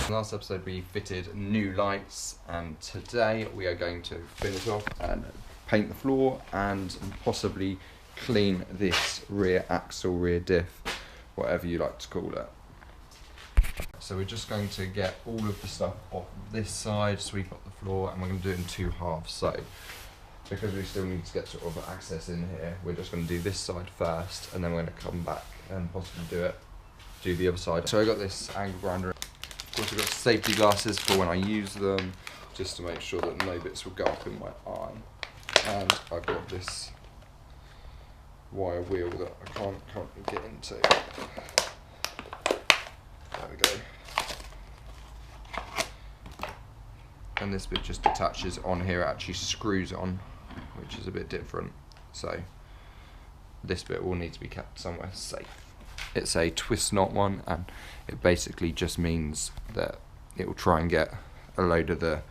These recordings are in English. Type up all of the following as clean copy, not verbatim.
Last episode we fitted new lights, and today we are going to finish off and paint the floor and possibly clean this rear axle, rear diff, whatever you like to call it. So we're just going to get all of the stuff off this side, sweep up the floor, and we're going to do it in two halves. So because we still need to get sort of access in here, we're just going to do this side first, and then we're going to come back and possibly do the other side. So I got this angle grinder. Of course, I've got safety glasses for when I use them, just to make sure that no bits will go up in my eye. And I've got this wire wheel that I can't currently get into. There we go. And this bit just attaches on here, it actually screws on, which is a bit different. So this bit will need to be kept somewhere safe. It's a twist knot one, and it basically just means that it will try and get a load of the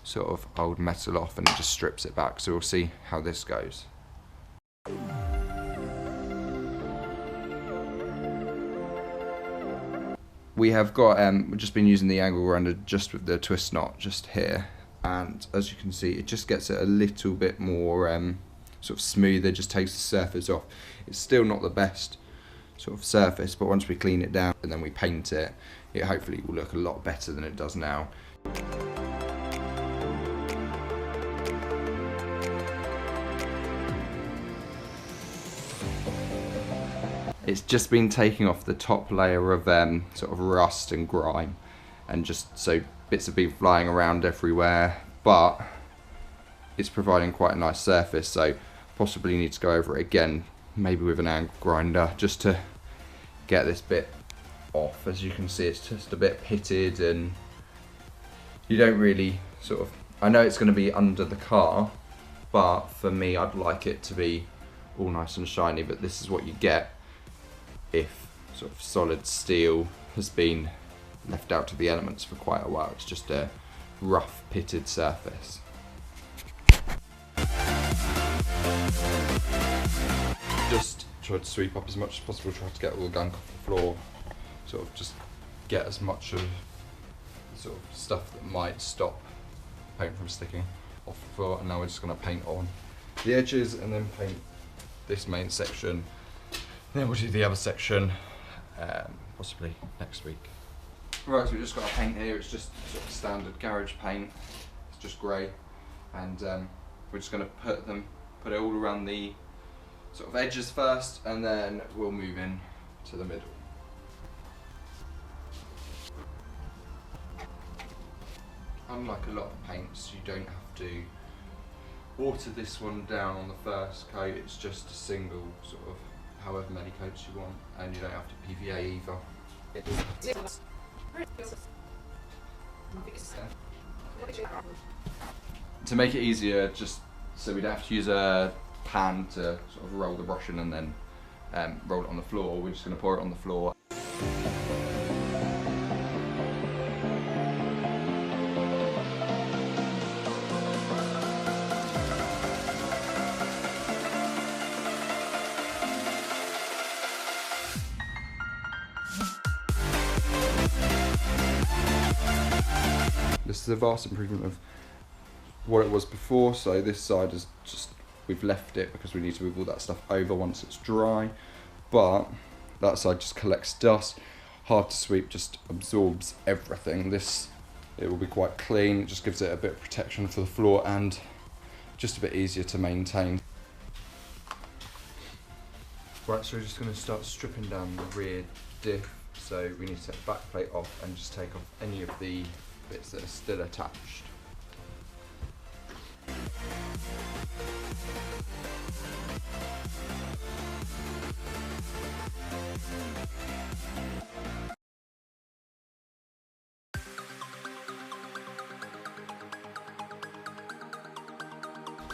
sort of old metal off, and it just strips it back. So we'll see how this goes. We have got, we've just been using the angle grinder just with the twist knot just here, and as you can see, it just gets it a little bit more sort of smoother, just takes the surface off. It's still not the best sort of surface, but once we clean it down and then we paint it, it hopefully will look a lot better than it does now. It's just been taking off the top layer of sort of rust and grime, and just so bits have been flying around everywhere, but it's providing quite a nice surface, so possibly need to go over it again, maybe with an angle grinder, just to get this bit off. As you can see, it's just a bit pitted, and you don't really sort of, I know it's going to be under the car, but for me I'd like it to be all nice and shiny, but this is what you get if sort of solid steel has been left out to the elements for quite a while. It's just a rough pitted surface. Just try to sweep up as much as possible, try to get all the gunk off the floor, sort of just get as much of sort of stuff that might stop paint from sticking off the floor. And now we're just going to paint on the edges and then paint this main section. Then we'll do the other section possibly next week. Right, so we've just got our paint here. It's just sort of standard garage paint. It's just grey, and we're just going to put it all around the sort of edges first, and then we'll move in to the middle. Unlike a lot of paints, you don't have to water this one down on the first coat. It's just a single sort of however many coats you want, and you don't have to PVA either. To make it easier, just so we don't have to use a pan to sort of roll the brush in and then roll it on the floor, we're just going to pour it on the floor. This is a vast improvement of what it was before. So this side is just, we've left it because we need to move all that stuff over once it's dry, but that side just collects dust, hard to sweep, just absorbs everything. This, it will be quite clean, it just gives it a bit of protection for the floor and just a bit easier to maintain. Right, so we're just going to start stripping down the rear diff. So we need to take the back plate off and just take off any of the bits that are still attached.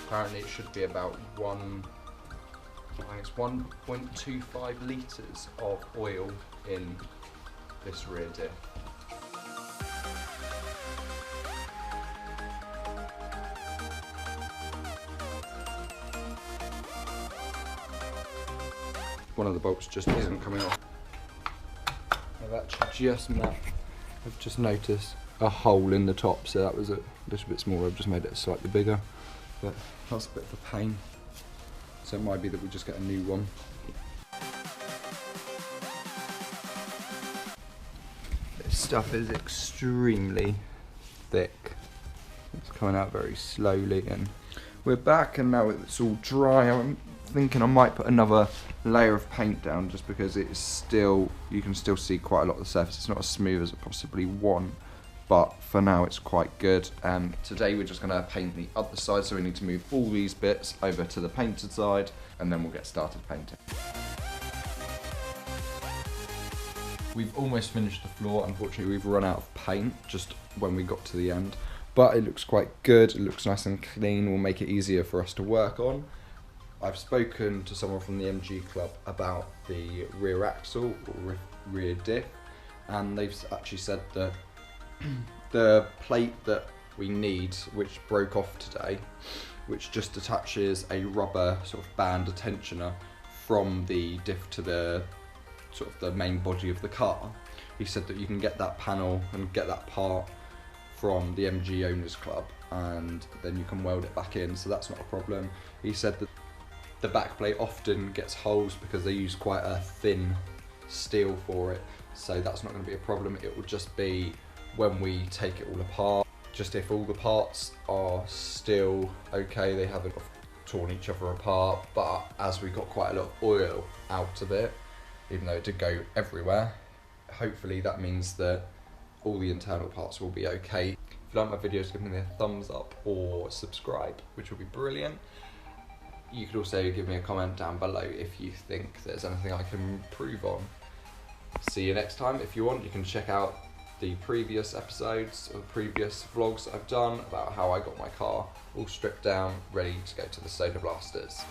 Apparently it should be about 1.25 litres of oil in this rear diff. One of the bolts just isn't coming off. I've actually just met I've just noticed a hole in the top, so that was a little bit smaller. I've just made it slightly bigger, but that's a bit of a pain. So it might be that we just get a new one. This stuff is extremely thick. It's coming out very slowly, and we're back, and now it's all dry. I'm thinking I might put another layer of paint down, just because it's still, you can still see quite a lot of the surface. It's not as smooth as I possibly want, but for now it's quite good. And today we're just going to paint the other side, so we need to move all these bits over to the painted side, and then we'll get started painting. We've almost finished the floor. Unfortunately, we've run out of paint just when we got to the end, but it looks quite good. It looks nice and clean. Will make it easier for us to work on. I've spoken to someone from the MG Club about the rear axle or rear diff, and they've actually said that the plate that we need, which broke off today, which just attaches a rubber sort of band tensioner from the diff to the sort of the main body of the car. He said that you can get that panel and get that part from the MG Owners Club, and then you can weld it back in, so that's not a problem. He said that the back plate often gets holes because they use quite a thin steel for it, so that's not going to be a problem. It will just be when we take it all apart, just if all the parts are still okay, they haven't torn each other apart, but as we got quite a lot of oil out of it, even though it did go everywhere, hopefully that means that all the internal parts will be okay. If you like my videos, give me a thumbs up or subscribe, which will be brilliant. You could also give me a comment down below if you think there's anything I can improve on. See you next time. If you want, you can check out the previous episodes or previous vlogs I've done about how I got my car all stripped down, ready to go to the Soda Blasters.